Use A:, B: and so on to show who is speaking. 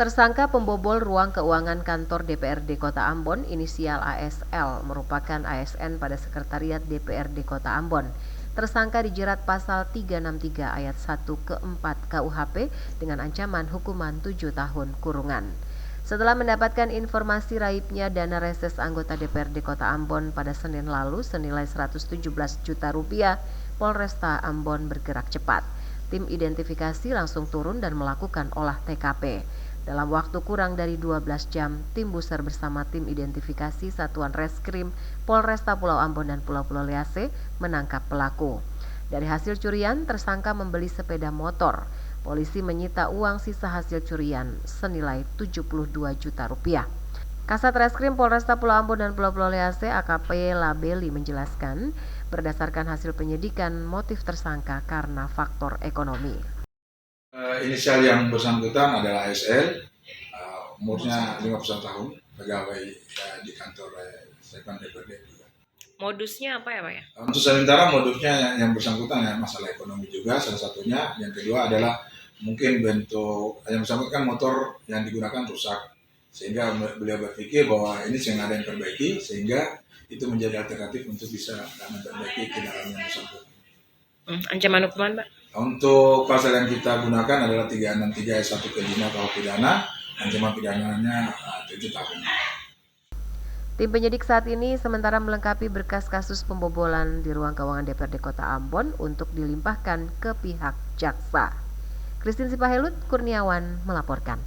A: Tersangka pembobol ruang keuangan kantor DPRD Kota Ambon inisial ASL merupakan ASN pada Sekretariat DPRD Kota Ambon. Tersangka dijerat pasal 363 ayat 1 ke 4 KUHP dengan ancaman hukuman 7 tahun kurungan. Setelah mendapatkan informasi raibnya dana reses anggota DPRD Kota Ambon pada Senin lalu senilai 117 juta rupiah, Polresta Ambon bergerak cepat. Tim identifikasi langsung turun dan melakukan olah TKP. Dalam waktu kurang dari 12 jam, tim Buser bersama tim identifikasi Satuan Reskrim Polresta Pulau Ambon dan Pulau-Pulau Lease menangkap pelaku. Dari hasil curian, tersangka membeli sepeda motor. Polisi menyita uang sisa hasil curian senilai 72 juta rupiah. Kasat Reskrim Polresta Pulau Ambon dan Pulau-Pulau Lease AKP Labeli menjelaskan, berdasarkan hasil penyidikan motif tersangka karena faktor ekonomi.
B: Inisial yang bersangkutan adalah ASL, umurnya 51 tahun, pegawai di kantor Sekpan DPRD juga.
C: Modusnya apa ya Pak ya?
B: Untuk sementara modusnya yang bersangkutan ya masalah ekonomi juga salah satunya. Yang kedua adalah mungkin bentuk yang bersangkutan motor yang digunakan rusak, sehingga beliau berpikir bahwa ini yang ada yang perbaiki, sehingga itu menjadi alternatif untuk bisa memperbaiki kendaraan yang bersangkutan.
C: Ancaman hukuman Pak?
B: Untuk pasal yang kita gunakan adalah 363 ayat 1 ke 5 KUH pidana, ancaman pidananya 7 tahun.
A: Tim penyidik saat ini sementara melengkapi berkas kasus pembobolan di ruang keuangan DPRD Kota Ambon untuk dilimpahkan ke pihak jaksa. Christine Sipahelut Kurniawan melaporkan.